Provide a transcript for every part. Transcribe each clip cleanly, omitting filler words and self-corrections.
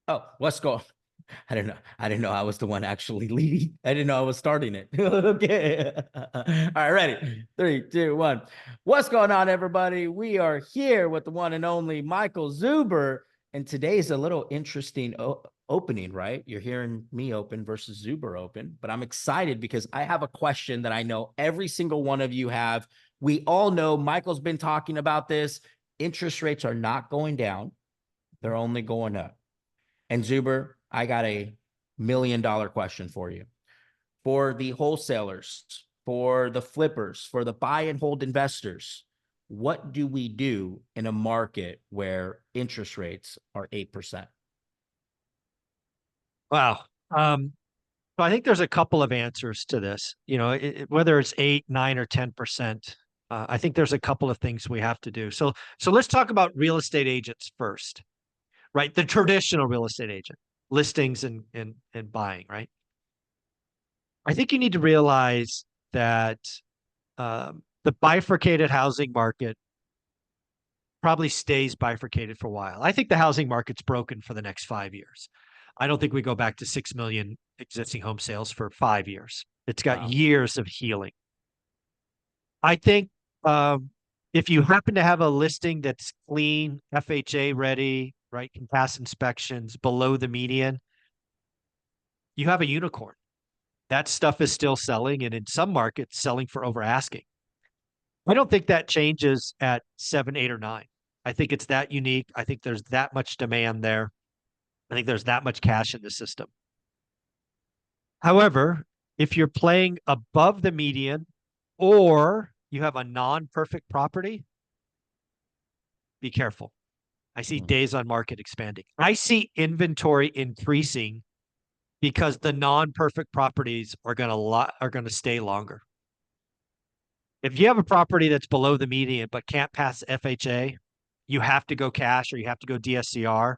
Oh, what's going? I didn't know. I didn't know I was the one actually leading. I didn't know I was starting it. Okay. All right, ready. 3, 2, 1. What's going on, everybody? We are here with the one and only Michael Zuber. And today's a little interesting opening, right? You're hearing me open versus Zuber open, but I'm excited because I have a question that I know every single one of you have. We all know Michael's been talking about this. Interest rates are not going down. They're only going up. And Zuber, I got $1 million question for you. For the wholesalers, for the flippers, for the buy and hold investors, what do we do in a market where interest rates are 8%? Wow. So I think there's a couple of answers to this. Whether it's 8, 9, or 10%, I think there's a couple of things we have to do. So let's talk about real estate agents first, right? The traditional real estate agent, listings and buying, right? I think you need to realize that the bifurcated housing market probably stays bifurcated for a while. I think the housing market's broken for the next 5 years. I don't think we go back to 6 million existing home sales for 5 years. It's got Wow. years of healing. I think if you happen to have a listing that's clean, FHA ready, right, can pass inspections below the median, you have a unicorn. That stuff is still selling, and in some markets, selling for over asking. I don't think that changes at 7, 8, or 9. I think it's that unique. I think there's that much demand there. I think there's that much cash in the system. However, if you're playing above the median or you have a non-perfect property, be careful. I see days on market expanding. I see inventory increasing because the non-perfect properties are going to stay longer. If you have a property that's below the median but can't pass FHA, you have to go cash or you have to go DSCR.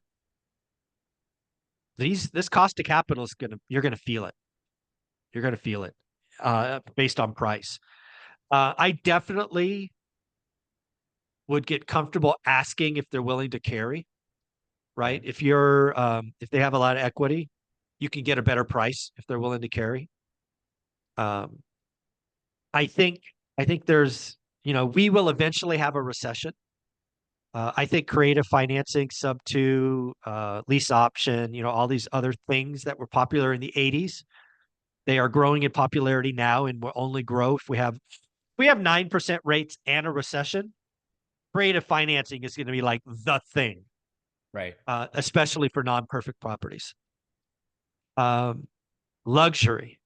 This cost of capital you're gonna feel it. You're gonna feel it based on price. I definitely would get comfortable asking if they're willing to carry, right? Okay. If they have a lot of equity, you can get a better price if they're willing to carry. Um, I think we will eventually have a recession. I think creative financing, sub two, lease option, all these other things that were popular in the 80s, they are growing in popularity now and will only grow if we have 9% rates and a recession. Creative financing is going to be like the thing, Right. especially for non-perfect properties. Luxury.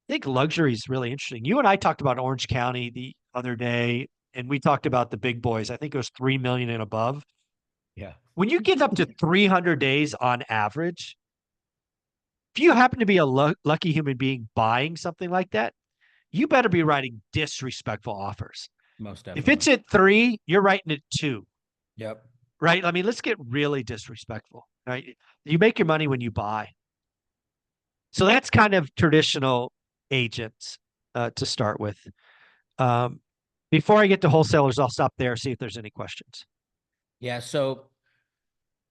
I think luxury is really interesting. You and I talked about Orange County the other day, and we talked about the big boys. I think it was 3 million and above. Yeah. When you get up to 300 days on average, if you happen to be a lucky human being buying something like that, you better be writing disrespectful offers. Most If definitely. it's at 3, you're writing at 2, Yep. right? I mean, let's get really disrespectful, right? You make your money when you buy. So that's kind of traditional agents to start with. Um, Before I get to wholesalers, I'll stop there, see if there's any questions. Yeah. So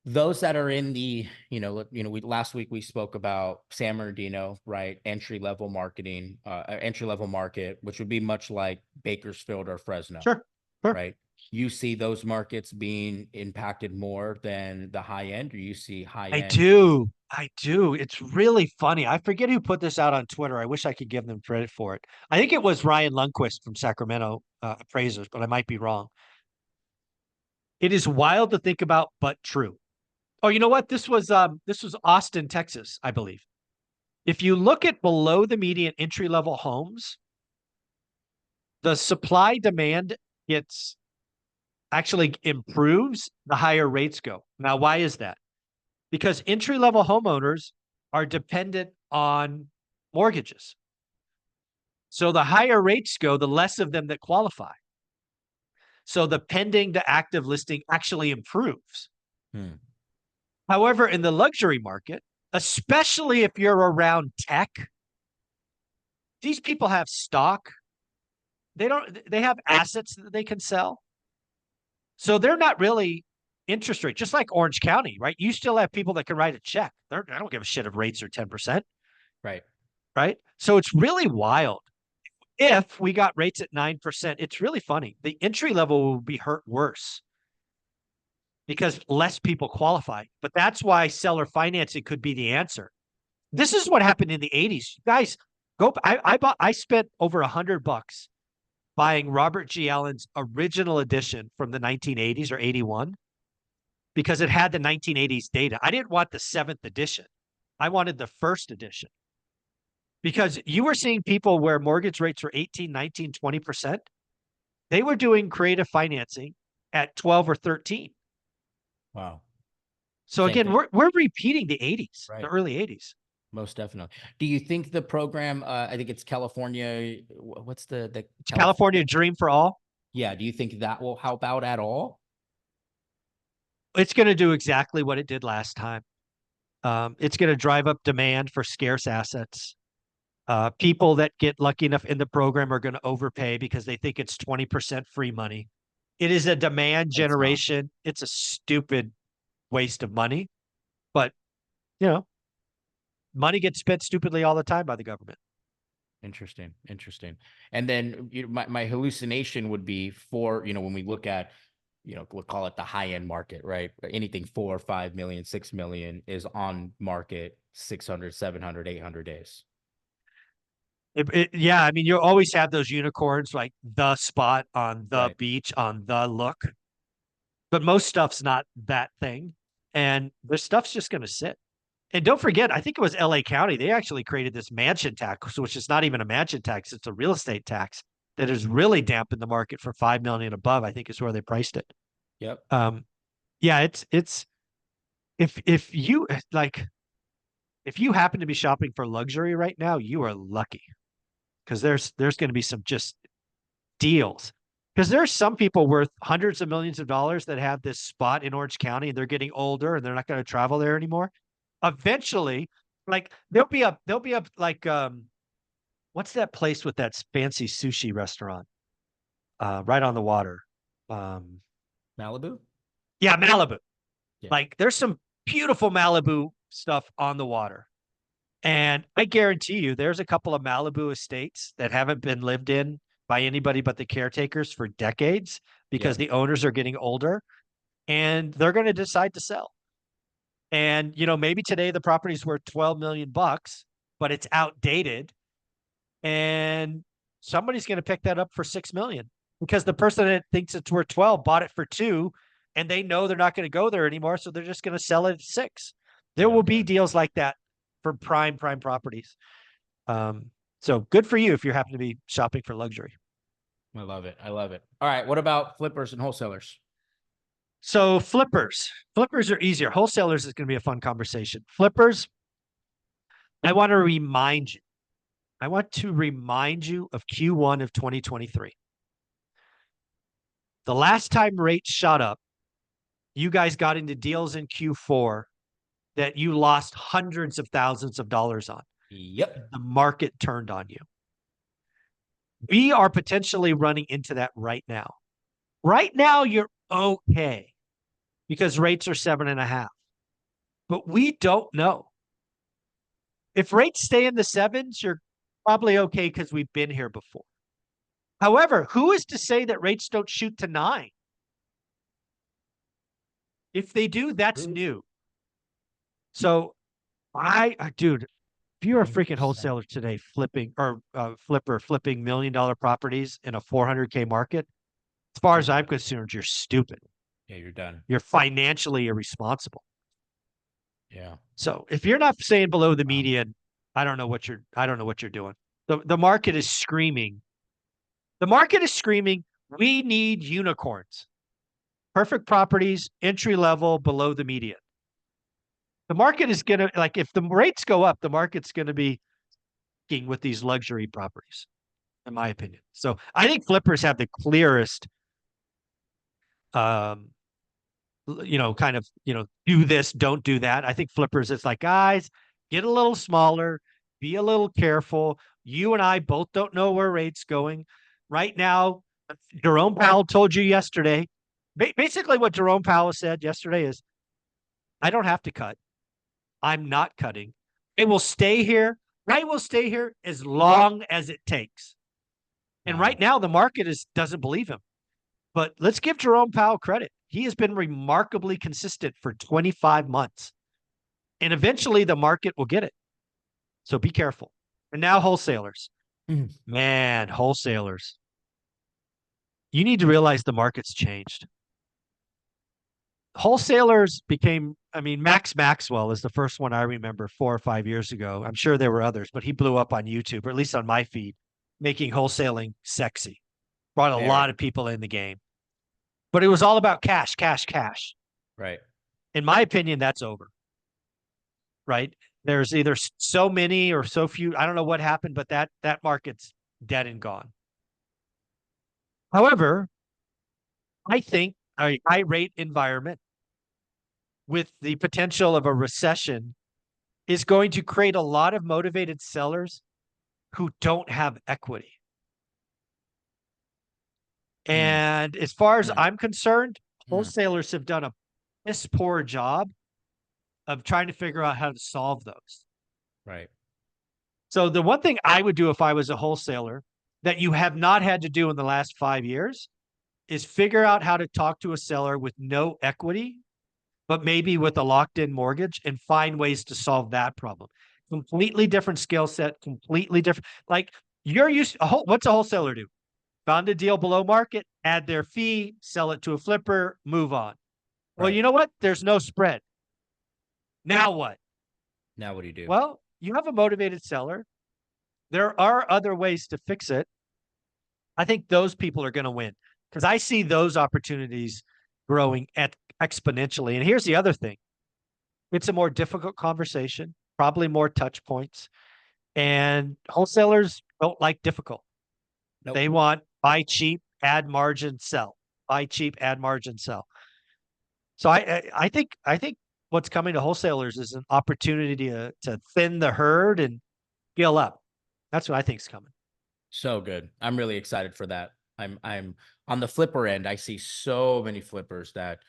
those that are in the, we last week we spoke about San Bernardino, right? Entry level marketing, entry level market, which would be much like Bakersfield or Fresno, Sure, sure. right? You see those markets being impacted more than the high end, or you see high I end? do. I do. It's really funny. I forget who put this out on Twitter. I wish I could give them credit for it. I think it was Ryan Lundquist from Sacramento Appraisers, but I might be wrong. It is wild to think about, but true. Oh, you know what? This was Austin, Texas, I believe. If you look at below the median entry level homes, the supply demand gets actually improves the higher rates go. Now, why is that? Because entry level homeowners are dependent on mortgages. So the higher rates go, the less of them that qualify. So the pending to active listing actually improves. However, in the luxury market, especially if you're around tech, these people have stock. They have assets that they can sell. So they're not really interest rate, just like Orange County, right? You still have people that can write a check. I don't give a shit if rates are 10%, Right. right? So it's really wild. If we got rates at 9%, it's really funny. The entry level will be hurt worse because less people qualify. But that's why seller financing could be the answer. This is what happened in the 80s. Guys, I spent over $100 buying Robert G. Allen's original edition from the 1980s or 81 because it had the 1980s data. I didn't want the 7th edition. I wanted the first edition because you were seeing people where mortgage rates were 18, 19, 20%. They were doing creative financing at 12 or 13. Wow. So Same again, thing. we're repeating the 80s, the Right. early 80s. Most definitely. Do you think the program, I think it's California, what's the California California? Dream for All. Yeah. Do you think that will help out at all? It's going to do exactly what it did last time. It's going to drive up demand for scarce assets. People that get lucky enough in the program are going to overpay because they think it's 20% free money. It is a demand It's not. generation. It's a stupid waste of money, but you know, money gets spent stupidly all the time by the government. Interesting. Interesting. And then my hallucination would be for, when we look at, we'll call it the high end market, right? Anything 4, 5 million, 6 million is on market 600, 700, 800 days. Yeah, I mean, you always have those unicorns like the spot on the Right. beach on the look, but most stuff's not that thing. And the stuff's just going to sit. And don't forget, I think it was LA County. They actually created this mansion tax, which is not even a mansion tax. It's a real estate tax that has really dampened the market for 5 million above, I think is where they priced it. Yep. Yeah, it's if you like if you happen to be shopping for luxury right now, you are lucky because there's going to be some just deals. Because there's some people worth hundreds of millions of dollars that have this spot in Orange County and they're getting older and they're not going to travel there anymore. Eventually, like there'll be a like what's that place with that fancy sushi restaurant right on the water? Um Malibu. yeah, Malibu. Yeah. Like there's some beautiful Malibu stuff on the water. And I guarantee you there's a couple of Malibu estates that haven't been lived in by anybody but the caretakers for decades because Yep. the owners are getting older and they're going to decide to sell. And maybe today the property's worth 12 million bucks, but it's outdated and somebody's going to pick that up for 6 million because the person that thinks it's worth 12 bought it for 2 and they know they're not going to go there anymore, so they're just going to sell it at 6. There Yeah. will be deals like that for prime properties. So good for you if you happen to be shopping for luxury. I love it. I love it. All right. What about flippers and wholesalers? So flippers are easier. Wholesalers is going to be a fun conversation. Flippers, I want to remind you. I want to remind you of Q1 of 2023. The last time rates shot up, you guys got into deals in Q4 that you lost hundreds of thousands of dollars on. Yep. The market turned on you. We are potentially running into that right now. Right now, you're okay because rates are 7.5, but we don't know. If rates stay in the sevens, you're probably okay because we've been here before. However, who is to say that rates don't shoot to 9? If they do, that's new. So dude, if you're a freaking 100%. wholesaler today flipping or flipping $1 million properties in a 400K market, as far as I'm concerned, you're stupid. Yeah, you're done. You're financially irresponsible. Yeah. So if you're not saying below the median, I don't know what you're doing. The market is screaming. The market is screaming, we need unicorns. Perfect properties, entry level, below the median. The market is going to, like, if the rates go up, the market's going to be with these luxury properties, in my opinion. So I think flippers have the clearest, kind of, do this, don't do that. I think flippers, it's like, guys, get a little smaller, be a little careful. You and I both don't know where rates going right now. Jerome Powell told you yesterday Basically what Jerome Powell said yesterday is, I don't have to cut. I'm not cutting. It will stay here. Right will stay here as long as it takes. And right Wow. now the market doesn't believe him. But let's give Jerome Powell credit. He has been remarkably consistent for 25 months. And eventually the market will get it. So be careful. And now wholesalers. Mm. Man, wholesalers. You need to realize the market's changed. Wholesalers became, I mean, Max Maxwell is the first one I remember 4 or 5 years ago. I'm sure there were others, but he blew up on YouTube, or at least on my feed, making wholesaling sexy. Brought a Very. lot of people in the game. But it was all about cash, cash, cash. Right. In my opinion, that's over. Right? There's either so many or so few. I don't know what happened, but that market's dead and gone. However, I think a high rate environment with the potential of a recession is going to create a lot of motivated sellers who don't have equity. Mm. And as far as Mm. I'm concerned, Mm. wholesalers have done a piss poor job of trying to figure out how to solve those. Right. So the one thing I would do if I was a wholesaler that you have not had to do in the last 5 years is figure out how to talk to a seller with no equity, but maybe with a locked in mortgage, and find ways to solve that problem. Completely different skill set, completely different. Like you're used what's a wholesaler do? Found a deal below market, add their fee, sell it to a flipper, move on. Well, Right. you know what? There's no spread. Now what? Now what do you do? Well, you have a motivated seller. There are other ways to fix it. I think those people are going to win because I see those opportunities growing exponentially. And here's the other thing. It's a more difficult conversation, probably more touch points. And wholesalers don't like difficult. Nope. They want buy cheap, add margin, sell. Buy cheap, add margin, sell. So I think what's coming to wholesalers is an opportunity to thin the herd and scale up. That's what I think is coming. So good. I'm really excited for that. I'm on the flipper end. I see so many flippers that,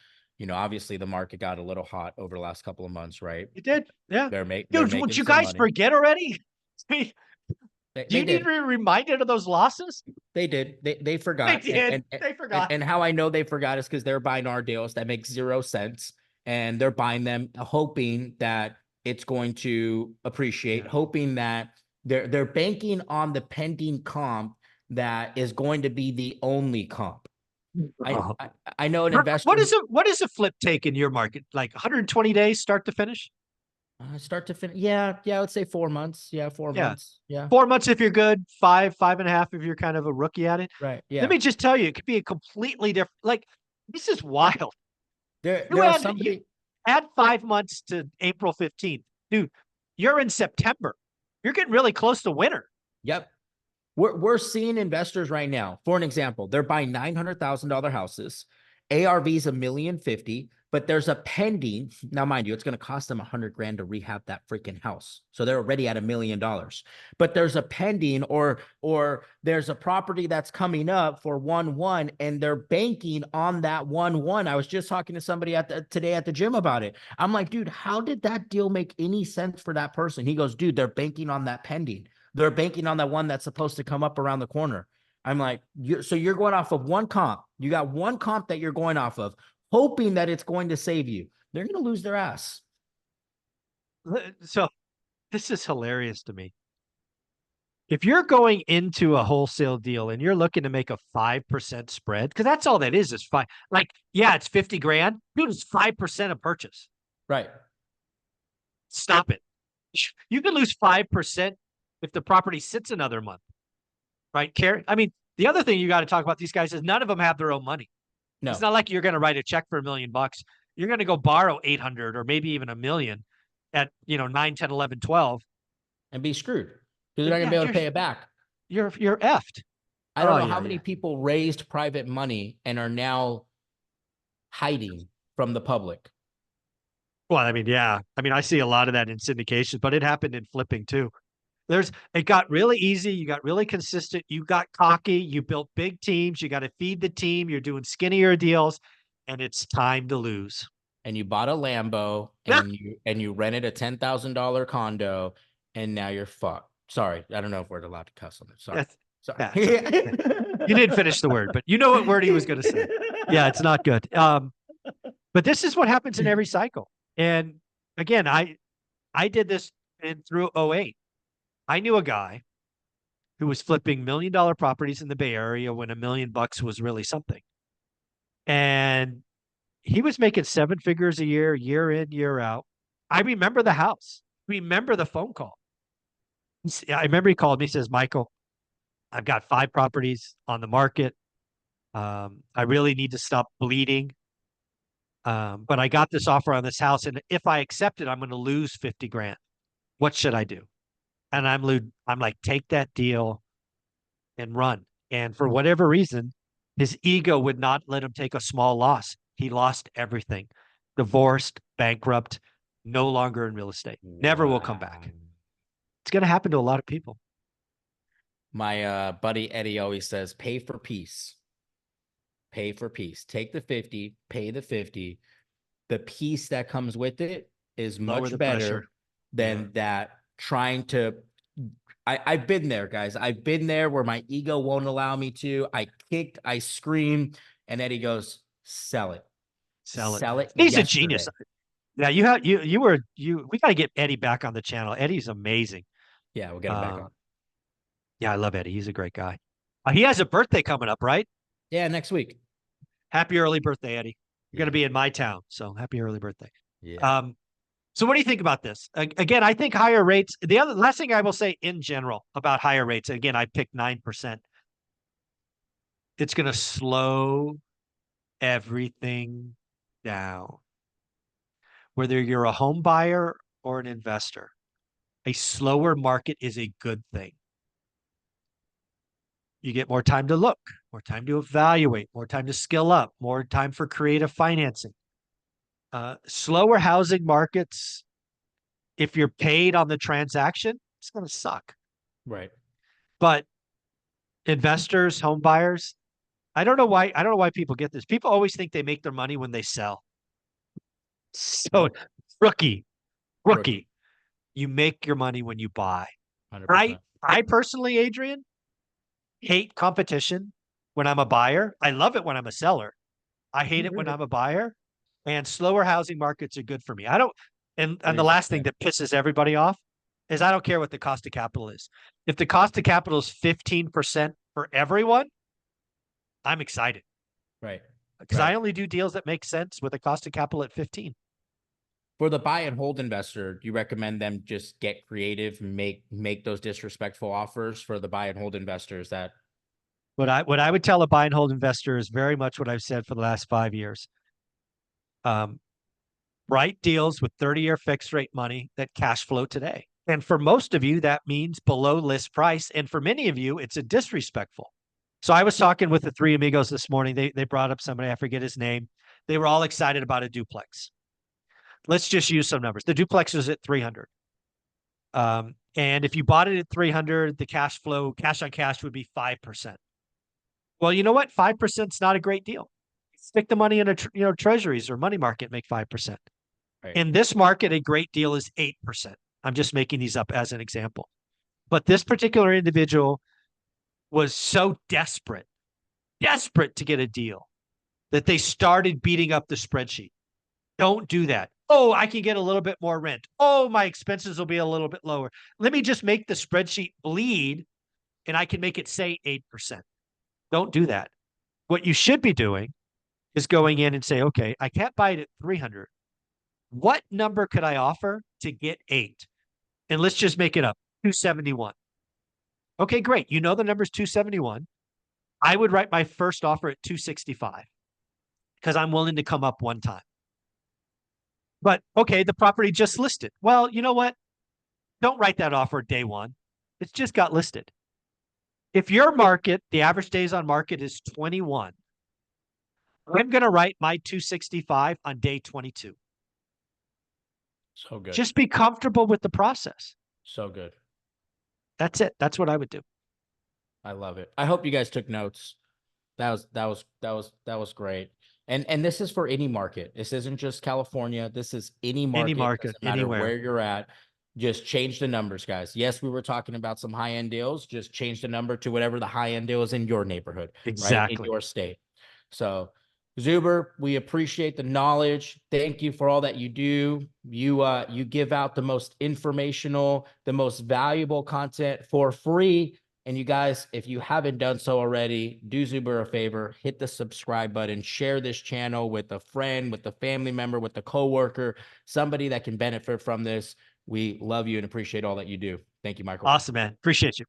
obviously the market got a little hot over the last couple of months, right? You did, yeah, They're dude. Would making you some guys money. forget already? Do They you need to did. be reminded of those losses? They did. They They forgot. And did. and and, They and, forgot. and how I know they forgot is because they're buying our deals that make 0 cents, and they're buying them hoping that it's going to appreciate, Yeah. hoping that they're banking on the pending comp that is going to be the only comp. I Oh. I, I know an investor What is a flip take in your market? Like 120 days start to finish? start to finish. Yeah, I would say 4 months. Yeah, four Yeah. months. Yeah, 4 months if you're good, five and a half if you're kind of a rookie at it. right. Let Yeah, me just tell you, it could be a completely different. Like this is wild. You there are you somebody. add 5 months to April 15th, dude. You're in September. You're getting really close to winter. Yep. We're seeing investors right now. For an example, they're buying $900,000 houses. ARV's $1,050,000, but there's a pending. Now, mind you, it's going to cost them $100,000 to rehab that freaking house. So they're already at $1,000,000. But there's a pending, or there's a property that's coming up for 1-1, and they're banking on that 1-1. I was just talking to somebody today at the gym about it. I'm like, dude, how did that deal make any sense for that person? He goes, dude, they're banking on that pending. They're banking on that one that's supposed to come up around the corner. I'm like, so you're going off of one comp. You got one comp that you're going off of, hoping that it's going to save you. They're going to lose their ass. So this is hilarious to me. If you're going into a wholesale deal and you're looking to make a 5% spread, because that's all that is five. Like, yeah, it's 50 grand. Dude, it's 5% of purchase. Right. Stop it. You can lose 5% if the property sits another month. Right? I mean, the other thing you got to talk about these guys is none of them have their own money. It's No. not like you're going to write a check for $1,000,000. You're going to go borrow 800 or maybe even 1,000,000 at 9, 10, 11, 12. And be screwed because they're not going to be able to pay it back. You're effed. I don't know how many people raised private money and are now hiding from the public. Well, I mean, yeah. I mean, I see a lot of that in syndications, but it happened in flipping too. It got really easy. You got really consistent. You got cocky. You built big teams. You got to feed the team. You're doing skinnier deals. and it's time to lose. And you bought a Lambo and you rented a $10,000 condo and now you're fucked. Sorry, I don't know if we're allowed to cuss on it. Sorry. That's, Sorry. that's okay. You didn't finish the word, but you know what word he was going to say. Yeah, it's not good. But this is what happens in every cycle. And again, I did this through '08. I knew a guy who was flipping $1 million properties in the Bay Area when $1 million was really something. And he was making 7 figures a year in, year out. I remember the house. Remember the phone call. I remember he called me, says, Michael, I've got 5 properties on the market. I really need to stop bleeding. But I got this offer on this house, and if I accept it, I'm going to lose 50 grand. What should I do? And I'm like, take that deal and run. And for whatever reason, his ego would not let him take a small loss. He lost everything. Divorced, bankrupt, no longer in real estate. Never will come back. It's going to happen to a lot of people. My buddy Eddie always says, pay for peace. Pay for peace. Take the 50, pay the 50. The peace that comes with it is much better than that trying to. I've been there, guys. I've been there where my ego won't allow me to. I kicked, I screamed, and Eddie goes, sell it. Sell it. He's yesterday. a genius. Yeah, we got to get Eddie back on the channel. Eddie's amazing. Yeah, we'll get him back on. Yeah, I love Eddie. He's a great guy. He has a birthday coming up, right? Yeah, next week. Happy early birthday, Eddie. You're going to be in my town, so happy early birthday. Yeah. So what do you think about this? Again, I think higher rates. The last thing I will say in general about higher rates, again, I picked 9%. It's going to slow everything down. Whether you're a home buyer or an investor, a slower market is a good thing. You get more time to look, more time to evaluate, more time to skill up, more time for creative financing. Slower housing markets, if you're paid on the transaction, it's going to suck. Right. But investors, home buyers, I don't know why people get this. People always think they make their money when they sell. So rookie. You make your money when you buy. 100%. I personally, Adrian, hate competition when I'm a buyer. I love it when I'm a seller. I hate it when I'm a buyer. And slower housing markets are good for me. And the last thing that pisses everybody off is I don't care what the cost of capital is. If the cost of capital is 15% for everyone, I'm excited. Right. Because I only do deals that make sense with a cost of capital at 15. For the buy and hold investor, do you recommend them just get creative, make those disrespectful offers for the buy and hold investors? That what I would tell a buy and hold investor is very much what I've said for the last 5 years. Write deals with 30-year fixed rate money that cash flow today. And for most of you, that means below list price. And for many of you, it's a disrespectful. So I was talking with the 3 amigos this morning. They brought up somebody, I forget his name. They were all excited about a duplex. Let's just use some numbers. The duplex was at 300. And if you bought it at 300, the cash on cash would be 5%. Well, you know what? 5% is not a great deal. Stick the money in treasuries or money market, make 5%. Right. In this market, a great deal is 8%. I'm just making these up as an example. But this particular individual was so desperate to get a deal that they started beating up the spreadsheet. Don't do that. Oh, I can get a little bit more rent. Oh, my expenses will be a little bit lower. Let me just make the spreadsheet bleed and I can make it say 8%. Don't do that. What you should be doing is going in and say, okay, I can't buy it at 300. What number could I offer to get 8? And let's just make it up, 271. Okay, great. You know the number's 271. I would write my first offer at 265 because I'm willing to come up one time. But okay, the property just listed. Well, you know what? Don't write that offer day one. It's just got listed. If your market, the average days on market is 21, I'm going to write my 265 on day 22. So good. Just be comfortable with the process. So good. That's it. That's what I would do. I love it. I hope you guys took notes. That was great. And this is for any market. This isn't just California. This is any Any market. market, Doesn't matter anywhere. where you're at. Just change the numbers, guys. Yes, we were talking about some high-end deals. Just change the number to whatever the high-end deal is in your neighborhood, right? In Exactly. your state. So Zuber, we appreciate the knowledge. Thank you for all that you do. You give out the most informational, the most valuable content for free. And you guys, if you haven't done so already, do Zuber a favor, hit the subscribe button, share this channel with a friend, with a family member, with a coworker, somebody that can benefit from this. We love you and appreciate all that you do. Thank you, Michael. Awesome, man. Appreciate you.